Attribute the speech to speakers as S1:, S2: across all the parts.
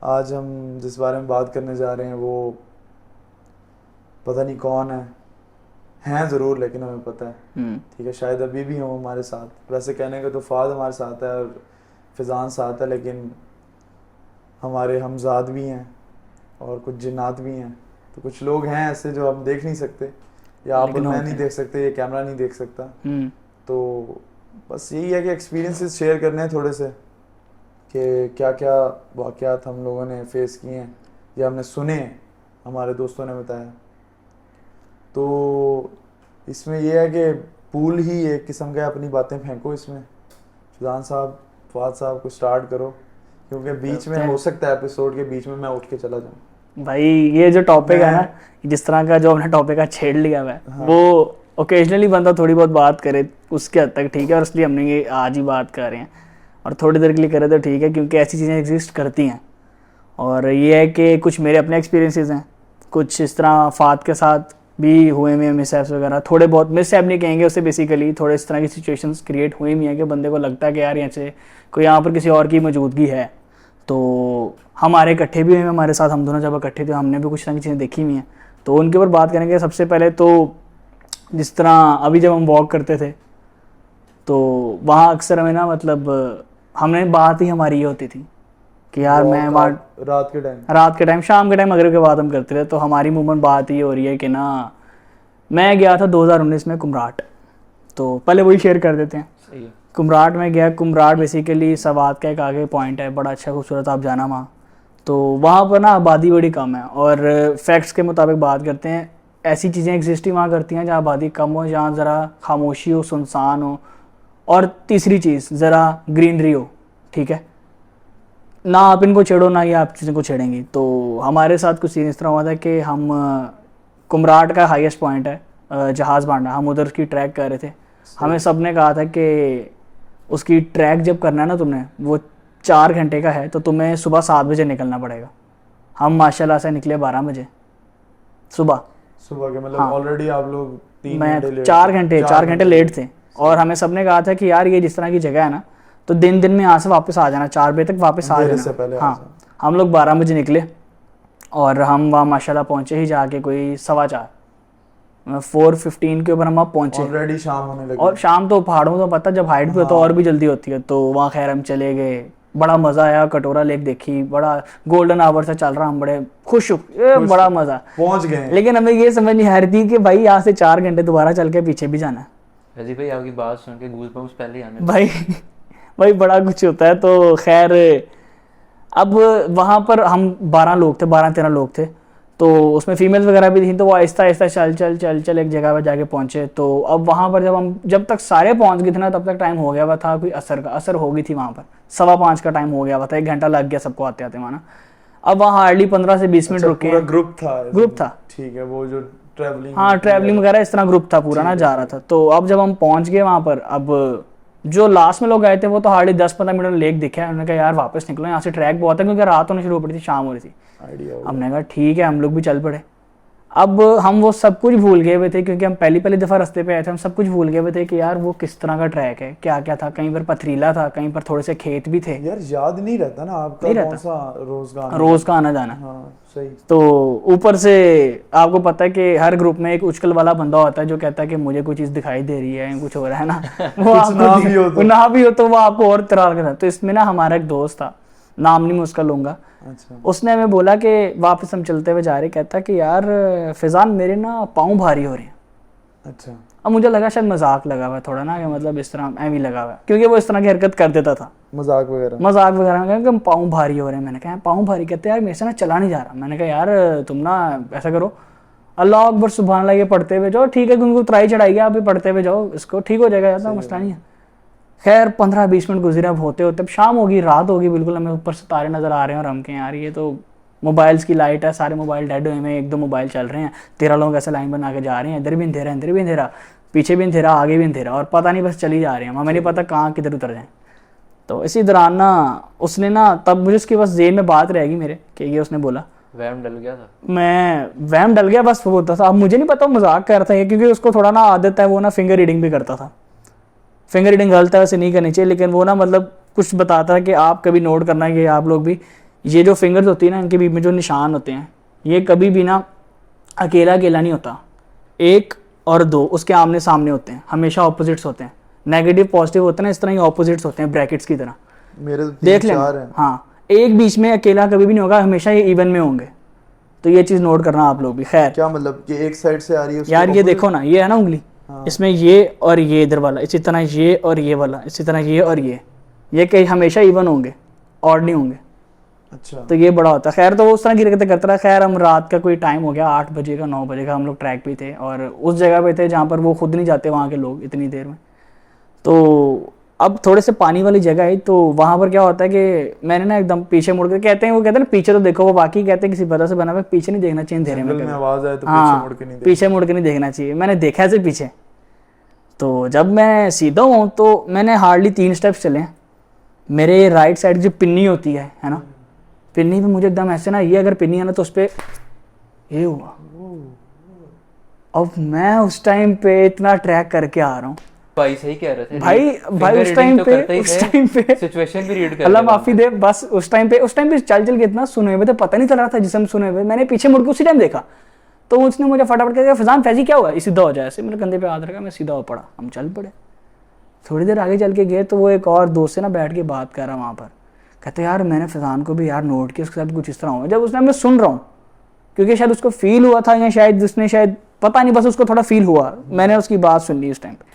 S1: आज हम जिस बारे में बात करने जा रहे हैं वो पता नहीं कौन है, हैं ज़रूर लेकिन हमें पता है। ठीक है, शायद अभी भी हो हमारे साथ। वैसे कहने का तो फ़ाद हमारे साथ है और फिज़ान साथ है, लेकिन हमारे हमज़ाद भी हैं और कुछ जिन्नात भी हैं। तो कुछ लोग हैं ऐसे जो हम देख नहीं सकते, या आप और मैं नहीं देख सकते, ये कैमरा नहीं देख सकता। तो बस यही है कि एक्सपीरियंसेस शेयर करने हैं थोड़े से, कि क्या क्या वाक़यात हम लोगों ने फेस किए हैं या हमने सुने हैं, हमारे दोस्तों ने बताया। तो इसमें यह है कि पूल ही एक किस्म का अपनी बातें फेंको इसमें। फिजान साहब, फवाद साहब को स्टार्ट करो, क्योंकि बीच में हो सकता है एपिसोड के बीच में मैं उठ के चला जाऊँ।
S2: भाई ये जो टॉपिक है ना, जिस तरह का जो हमने टॉपिक का छेड़ लिया है,
S1: हाँ।
S2: वो ओकेजनली बंदा थोड़ी बहुत बात करे उसके हद तक ठीक है, और इसलिए हमने ये आज ही बात कर रहे हैं और थोड़ी देर के लिए करे तो ठीक है, क्योंकि ऐसी चीज़ें एग्जिस्ट करती हैं। और ये है कि कुछ मेरे अपने एक्सपीरियंसेस हैं, कुछ इस तरह फात के साथ भी हुए में मिसहैप्स वगैरह, थोड़े बहुत मिसहैप नहीं कहेंगे उसे, बेसिकली थोड़े इस तरह की सिचुएशंस क्रिएट हुई भी हैं कि बंदे को लगता है कि यार यहाँ से कोई यहाँ पर किसी और की मौजूदगी है। तो हमारे इकट्ठे भी हुए, हमारे साथ हम दोनों जब इकट्ठे थे हमने भी कुछ तरह की चीज़ें देखी हुई हैं, तो उनके ऊपर बात करेंगे। सबसे पहले तो जिस तरह अभी जब हम वॉक करते थे तो वहाँ अक्सर हमें ना, मतलब हमने बात ही हमारी ये होती थी कि यार मैं रात के टाइम शाम के टाइम मगरिब के बाद हम करते थे, तो हमारी मूवमेंट बात ये हो रही है कि ना, मैं गया था 2019 में कुमराट, तो पहले वही शेयर कर देते हैं। सही है। कुमराट में गया। कुमराट बेसिकली सवात का एक आगे पॉइंट है, बड़ा अच्छा खूबसूरत, आप जाना वहाँ। तो वहाँ पर ना आबादी बड़ी कम है, और फैक्ट्स के मुताबिक बात करते हैं, ऐसी चीज़ें एग्जिस्ट ही वहाँ करती हैं जहाँ आबादी कम हो, जहाँ ज़रा खामोशी हो, सुनसान हो, और तीसरी चीज़ ज़रा ग्रीनरी हो। ठीक है, ना आप इनको छेड़ो ना ये आप चीज़ों को छेड़ेंगी। तो हमारे साथ कुछ सीन इस तरह हुआ था कि हम कुमराट का हाईएस्ट पॉइंट है जहाज़ बांडा, हम उधर उसकी ट्रैक कर रहे थे। हमें सब ने कहा था कि उसकी ट्रैक जब करना है ना तुमने, वो 4 घंटे का है, तो तुम्हें सुबह 7 बजे निकलना पड़ेगा। हम माशाल्लाह से निकले 12 बजे सुबह के, मतलब ऑलरेडी आप लोग 4 घंटे लेट थे। और हमें सबने कहा था कि यार ये जिस तरह की जगह है ना, तो दिन में यहाँ से वापस आ जाना, 4 बजे तक वापस आ जाना। हाँ, हम लोग 12 बजे निकले और हम वहाँ माशाल्लाह पहुँचे ही जाके कोई 4:15 4:15 के ऊपर हम वहाँ पहुँचे।
S1: ऑलरेडी शाम होने लगी, और
S2: शाम तो पहाड़ों में तो पता जब हाइट पे तो और भी जल्दी होती है। तो वहाँ खैर हम चले गए, बड़ा मज़ा आया, कटोरा लेक देखी, बड़ा गोल्डन आवर से चल रहा, हम बड़े खुश बड़ा मज़ा, पहुँच गए। लेकिन हमें ये समझ नहीं आ रही थी कि भाई यहाँ से 4 घंटे दोबारा चल के पीछे भी जाना है।
S3: रजी भाई आपकी बात सुन के गूज़बम्स पहले ही आने
S2: भाई बड़ा कुछ होता है। तो खैर अब वहाँ पर हम 12 लोग थे, 12-13 लोग थे, तो उसमें फीमेल्स वगैरह भी थी। तो वो आहिस्ता आहिस्ता चल एक जगह पर जाके पहुँचे। तो अब वहाँ पर जब तक सारे पहुँच गए थे ना, तब तक टाइम हो गया हुआ था, कोई असर हो गई थी वहाँ पर, 5:15 का टाइम हो गया हुआ था, 1 घंटा लग गया सबको आते आते वहाँ। अब वहाँ हार्डली 15 से 20 मिनट रुके।
S1: ग्रुप था, ठीक है, वो जो ट्रैवलिंग,
S2: हाँ ट्रैवलिंग वगैरह इस तरह ग्रुप था पूरा ना, जा रहा था। तो अब जब हम पहुँच गए वहाँ पर, अब जो लास्ट में लोग आए थे वो तो हार्डली 10-15 मिनट में लेक दिखा है। उन्होंने कहा यार वापस निकलो, यहाँ से ट्रैक बहुत है, क्योंकि रात होने शुरू हो पड़ी थी, शाम हो रही थी। हमने कहा ठीक है, हम लोग भी चल पड़े। अब हम वो सब कुछ भूल गए हुए थे, क्योंकि हम पहली दफ़ा रास्ते पे आए थे, हम सब कुछ भूल गए हुए थे कि यार वो किस तरह का ट्रैक है, क्या क्या था। कहीं पर पथरीला था, कहीं पर थोड़े से खेत भी थे।
S1: यार याद नहीं रहता ना आपका, कौन सा
S2: रोज का आना जाना।
S1: हाँ, सही।
S2: तो ऊपर से आपको पता है कि हर ग्रुप में एक उचकल वाला बंदा होता है जो कहता है कि मुझे कोई चीज़ दिखाई दे रही है, कुछ हो रहा है ना वो आपको ना भी हो तो वो आपको और तरह का था। तो इसमें ना हमारा एक दोस्त था, नाम नहीं मैं उसका लूँगा। अच्छा। उसने हमें बोला कि वापस हम चलते हुए जा रहे, कहता कि यार फिजान मेरे ना पाँव भारी हो रहे हैं।
S1: अच्छा।
S2: अब मुझे लगा शायद मजाक लगा हुआ है थोड़ा ना, कि मतलब इस तरह एम ही लगा हुआ है, क्योंकि वो इस तरह की हरकत कर देता था, मजाक वगैरह में कि पाँव भारी हो रहे हैं। मैंने कहा पाँव भारी, कहते यार मेरे से ना चला नहीं जा रहा। मैंने कहा यार तुम ना ऐसा करो, अल्लाह अकबर सुभान अल्लाह ये पढ़ते हुए जाओ, ठीक है, क्योंकि उतराई चढ़ाई आप भी पढ़ते हुए जाओ, इसको ठीक हो जाएगा, ऐसा मसला नहीं है। खैर 15-20 मिनट गुजरे, अब होते होते अब शाम होगी, रात होगी बिल्कुल, हमें ऊपर से तारे नज़र आ रहे हैं और हम कहें यार ये तो मोबाइल्स की लाइट है, सारे मोबाइल डेड हुए हैं, 1-2 मोबाइल चल रहे हैं, 13 लोग ऐसे लाइन बना के जा रहे हैं, इधर भी अंधेरा, पीछे भी अंधेरा, आगे भी अंधेरा, और पता नहीं बस चली जा रहे हैं, हमें नहीं पता कहाँ किधर उतर जाएँ। तो इसी दौरान ना उसने ना, तब मुझे उसकी बस जेन में बात रहेगी मेरे कि ये उसने बोला,
S3: वहम डल गया था,
S2: वहम डल गया बस वो होता था। अब मुझे नहीं पता मजाक कर रहा था, क्योंकि उसको थोड़ा ना आदत है, वो ना फिंगर रीडिंग भी करता था। फिंगर रीडिंग गलत है, वैसे नहीं करनी चाहिए, लेकिन वो ना मतलब कुछ बताता है कि आप कभी नोट करना कि आप लोग भी, ये जो फिंगर्स होती है ना, इनके बीच में जो निशान होते हैं, ये कभी भी ना अकेला अकेला नहीं होता, 1 और 2 उसके आमने सामने होते हैं, हमेशा ऑपोजिट्स होते हैं। नेगेटिव पॉजिटिव होते हैं ना, इस तरह ये ऑपोजिट्स होते हैं, ब्रैकेट्स की तरह।
S1: मेरे तो
S2: देख
S1: 3
S2: लें,
S1: 4 हैं।
S2: हाँ, एक बीच में अकेला कभी भी नहीं होगा, हमेशा ये इवन में होंगे। तो ये चीज़ नोट करना आप लोग भी। खैर
S1: क्या मतलब कि एक साइड से आ रही है उसके
S2: यार, ये
S1: opposite?
S2: देखो ना, ये है ना उंगली,
S1: हाँ।
S2: इसमें ये और ये इधर वाला, इसी तरह ये और ये वाला, इसी तरह ये और ये कहीं हमेशा इवन होंगे, ऑड नहीं होंगे।
S1: अच्छा।
S2: तो ये बड़ा होता है। खैर, तो वो उस तरह की हरकतें करता रहा। खैर, हम रात का कोई टाइम हो गया, 8 बजे का 9 बजे का, हम लोग ट्रैक पे थे और उस जगह पे थे जहाँ पर वो खुद नहीं जाते वहाँ के लोग इतनी देर में। तो अब थोड़े से पानी वाली जगह है, तो वहाँ पर क्या होता है कि मैंने ना एकदम पीछे मुड़ के, कहते हैं ना पीछे तो देखो, वो बाकी कहते हैं किसी वजह से बना हुआ, पीछे नहीं देखना चाहिए अंधेरे में
S1: जंगल में
S2: कभी।
S1: आवाज आए तो
S2: हाँ,
S1: पीछे मुड़ के नहीं
S2: पीछे मुड़ के नहीं देखना चाहिए। मैंने देखा ऐसे पीछे, तो जब मैं सीधा हूँ तो मैंने हार्डली 3 स्टेप्स चले, मेरे राइट साइड जो पिन्नी होती है ना, पिन्नी पे मुझे एकदम ऐसे ना, ये अगर पिन्नी है ना तो उस पर ये हुआ। अब मैं उस टाइम पे इतना ट्रैक करके आ रहा हूँ
S3: भाई, सही कह रहे थे
S2: भाई उस टाइम पे
S3: सिचुएशन भी रीड कर
S2: अल्लाह माफी दे, बस उस टाइम पे चल के इतना सुने हुए थे, पता नहीं चल रहा था जिसम सुने हुए। मैंने पीछे मुड़ के उसी टाइम देखा, तो उसने मुझे फटाफट कहा, फैजान फैजी क्या हुआ, सीधा हो जाए। ऐसे मेरे कंधे पे हाथ रखा, मैं सीधा हो पड़ा, हम चल पड़े। थोड़ी देर आगे चल के गए तो वो एक और दोस्त से ना बैठ के बात कर रहा वहाँ पर, कहते यार मैंने फैजान को भी यार नोट किया, उसके साथ कुछ इस तरह हुआ। जब उसने, मैं सुन रहा हूँ, क्योंकि शायद उसको फील हुआ था या शायद उसने, शायद पता नहीं, बस उसको थोड़ा फील हुआ। मैंने उसकी बात सुन ली उस टाइम पे।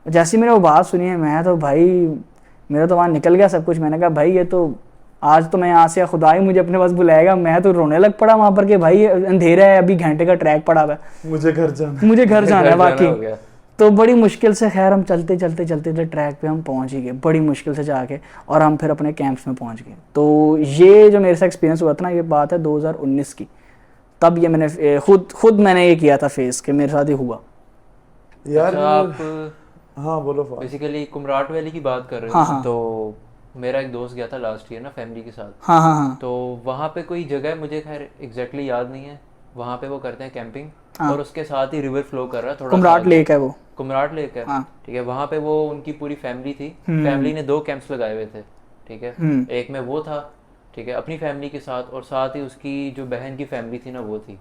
S2: जैसे मैंने वो बात सुनी है, मैं तो भाई, मेरा तो वहाँ निकल गया सब कुछ। मैंने कहा भाई ये तो आज तो मैं यहाँ से, खुदा ही मुझे अपने पास बुलाएगा। मैं तो रोने लग पड़ा वहाँ पर कि भाई अंधेरा है, अभी घंटे का ट्रैक पड़ा हुआ है,
S1: मुझे घर जाना
S3: घर
S2: है
S3: जाना हो
S2: बाकी।
S3: गया।
S2: तो बड़ी मुश्किल से खैर हम चलते ट्रैक पे हम पहुंच ही गए, बड़ी मुश्किल से जाके, और हम फिर अपने कैंप्स में पहुंच गए। तो ये जो मेरे साथ एक्सपीरियंस हुआ था ना, ये बात है 2019 की। तब ये मैंने खुद मैंने ये किया था फेस, कि मेरे साथ ही हुआ
S1: यार।
S3: अच्छा, आप
S1: हाँ बोलो।
S3: बेसिकली कुमराट वैली की बात कर रहे हो।
S2: हाँ।
S3: तो मेरा एक दोस्त गया था लास्ट ईयर ना फैमिली के साथ।
S2: हाँ।
S3: तो वहाँ पे कोई जगह मुझे खैर एग्जैक्टली याद नहीं है, वहाँ पे वो करते हैं कैंपिंग।
S2: हाँ।
S3: और उसके साथ ही रिवर फ्लो कर रहा है थोड़ा।
S2: कुमराट लेक है वो,
S3: कुमराट लेक है।
S2: हाँ।
S3: ठीक है, वहाँ पे वो उनकी पूरी फैमिली थी। फैमिली ने 2 कैंप्स लगाए हुए थे। ठीक है, एक में वो था, ठीक है, अपनी फैमिली के साथ, और साथ ही उसकी जो बहन की फैमिली थी ना वो थी।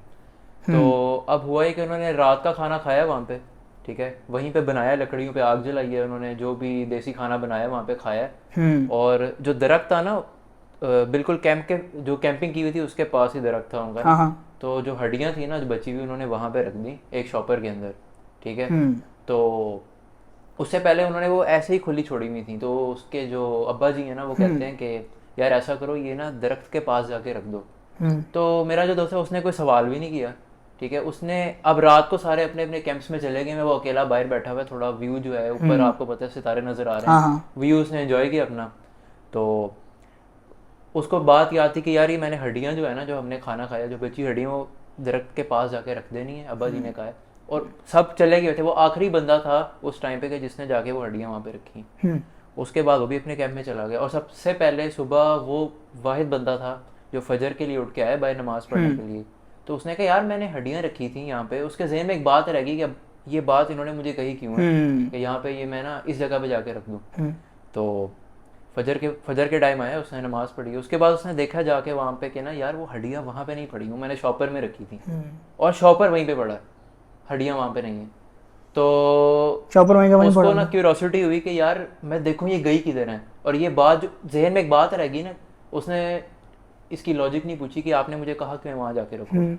S3: तो अब हुआ है कि उन्होंने रात का खाना खाया वहाँ पे। ठीक है, वहीं पे बनाया, लकड़ियों पे आग जलाई है उन्होंने, जो भी देसी खाना बनाया वहाँ पे खाया है। और जो दरख्त था ना, बिल्कुल कैंप के, जो कैंपिंग की हुई थी उसके पास ही दरख्त था उनका।
S2: हाँ।
S3: तो जो हड्डियाँ थी ना जो बची हुई, उन्होंने वहाँ पे रख दी एक शॉपर के अंदर। ठीक है, तो उससे पहले उन्होंने वो ऐसे ही खुली छोड़ी हुई थी। तो उसके जो अब्बा जी हैं ना, वो कहते हैं कि यार ऐसा करो, ये ना दरख्त के पास जाके रख दो। तो मेरा जो दोस्त है उसने कोई सवाल भी नहीं किया। ठीक है, उसने, अब रात को सारे अपने अपने कैंप्स में चले गए, मैं वो अकेला बाहर बैठा हुआ है, थोड़ा व्यू जो है ऊपर आपको पता है सितारे नज़र आ रहे हैं, व्यू उसने एंजॉय किया अपना। तो उसको बात याद थी कि यार ये मैंने हड्डियाँ जो है ना, जो हमने खाना खाया, जो बची हड्डियाँ, वो दरख्त के पास जाके रख देनी है, अब्बा जी ने कहा है। और सब चले गए थे, वो आखिरी बंदा था उस टाइम पे कि जिसने जाके वो हड्डियाँ वहाँ पे रखी। उसके बाद वो भी अपने कैंप में चला गया। और सबसे पहले सुबह वो वाहिद बंदा था जो फजर के लिए उठ के आया बाहर नमाज पढ़ने के लिए। तो उसने कहा यार मैंने हड्डियाँ रखी थी यहाँ पे। उसके जहन में एक बात रह गई कि अब ये बात इन्होंने मुझे कही क्यों है कि यहाँ पे ये मैं ना इस जगह पे जाके रख दूँ। तो फजर के टाइम आया, उसने नमाज पढ़ी। उसके बाद उसने देखा जाके वहाँ पे कि ना यार वो हड्डियाँ वहाँ पे नहीं पड़ी हूँ, मैंने शॉपर में रखी थी और शॉपर वहीं पे पड़ा है, हड्डियाँ वहाँ पे नहीं है। तो
S2: शॉपर वहीं का वहीं
S3: उसको
S2: पड़ा
S3: ना क्यूरोसिटी हुई कि यार मैं देखूँ ये गई किधर है। और ये बात जो जहन में एक बात रहेगी ना, उसने इसकी लॉजिक नहीं पूछी कि आपने मुझे कहा कि मैं वहाँ जाके रखूँ।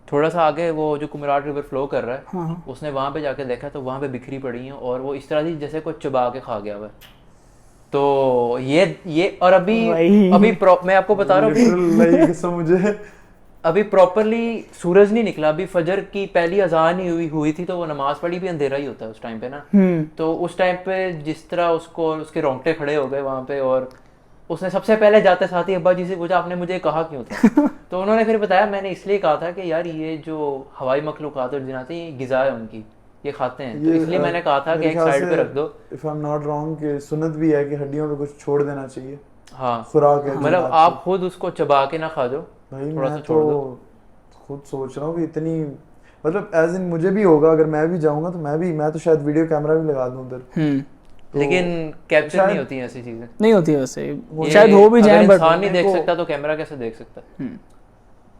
S3: थोड़ा सा आगे वो जो कुमराट रिवर फ्लो कर रहा है, उसने वहाँ पे जाके देखा तो वहाँ पे बिखरी पड़ी हैं और वो इस तरह थी जैसे कोई चबा के खा गया हुआ। तो ये और अभी मैं आपको बता रहा हूँ
S1: मुझे
S3: अभी प्रॉपरली सूरज नहीं निकला, अभी फजर की पहली अजान ही हुई थी। तो वो नमाज पढ़ी भी अंधेरा ही होता है उस टाइम पे ना। तो उस टाइम पे जिस तरह उसको उसके रोंगटे खड़े हो गए वहाँ पे, और उसने सबसे पहले जाते साथ ही अब्बा जी से पूछा आपने मुझे कहा क्यों था। तो उन्होंने फिर बताया मैंने इसलिए कहा था कि यार ये जो हवाई मखलूक़ात और जिन्नात हैं, ये गिज़ा है उनकी, ये खाते हैं, तो इसलिए मैंने कहा था कि एक साइड पे रख दो।
S1: If I am not wrong कि सुन्नत भी है कि हड्डियों पे कुछ छोड़ देना चाहिए।
S3: हाँ,
S1: खुराक है,
S3: मतलब आप खुद उसको चबा के ना खा दो,
S1: थोड़ा सा छोड़ दो। खुद सोच रहा हूँ कि इतनी, मतलब एज इन मुझे भी होगा, अगर मैं भी जाऊंगा तो मैं तो शायद वीडियो कैमरा भी लगा दूं उधर,
S3: लेकिन कैप्चर
S1: शायद-
S3: नहीं होती हैं ऐसी चीजें।
S2: नहीं होती है वैसे,
S3: ये
S2: शायद हो भी
S3: अगर
S2: जाए बट
S3: इंसान नहीं देख
S1: को-
S3: सकता तो कैमरा कैसे देख सकता है?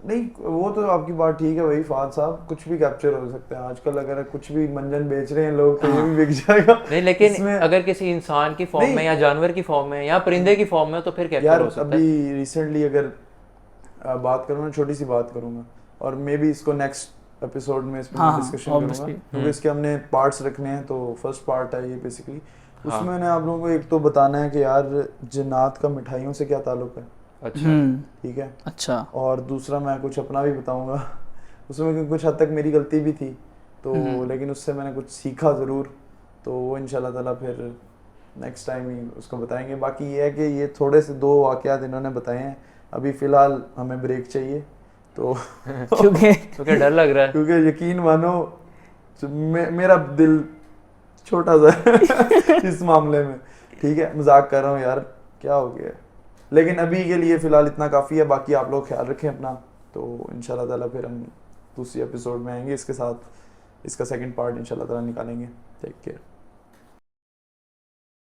S1: नहीं वो तो आपकी बात ठीक है भाई फाद साहब, कुछ भी कैप्चर हो सकता है आजकल। अगर कुछ भी मंजन बेच रहे हैं लोग तो ये भी बिक जाएगा।
S3: नहीं लेकिन
S1: इसमें-
S3: अगर किसी इंसान की फॉर्म
S1: नहीं।
S3: में या जानवर की फॉर्म में या परिंदे की फॉर्म में तो फिर कैप्चर
S1: यार
S3: हो सकता है।
S1: अभी रिसेंटली अगर बात करूँ ना, छोटी सी बात करूंगा और मे बी इसको नेक्स्ट एपिसोड में इस पर
S2: हाँ,
S1: डिस्कशन
S2: obviously।
S1: करूंगा, क्योंकि इसके हमने पार्ट्स रखने हैं। तो फर्स्ट पार्ट है ये बेसिकली,
S3: हाँ।
S1: उसमें मैंने आप लोगों को एक तो बताना है कि यार जिन्नात का मिठाइयों से क्या ताल्लुक है,
S3: अच्छा
S1: ठीक है।
S2: अच्छा
S1: और दूसरा मैं कुछ अपना भी बताऊंगा उसमें कुछ हद तक मेरी गलती भी थी तो, लेकिन उससे मैंने कुछ सीखा ज़रूर। तो वो इंशाल्लाह ताला फिर नेक्स्ट टाइम ही उसको बताएंगे। बाकी ये है कि ये थोड़े से 2 वाक़यात इन्होंने बताए हैं, अभी फ़िलहाल हमें ब्रेक चाहिए तो
S2: क्योंकि
S3: तो क्या डर लग रहा है?
S1: क्योंकि यकीन मानो मेरा दिल छोटा सा है इस मामले में, ठीक है। मजाक कर रहा हूँ यार, क्या हो गया। लेकिन अभी के लिए फ़िलहाल इतना काफ़ी है। बाकी आप लोग ख्याल रखें अपना। तो इंशाल्लाह ताला फिर हम दूसरी एपिसोड में आएंगे इसके साथ, इसका सेकंड पार्ट इंशाल्लाह ताला निकालेंगे। Take care.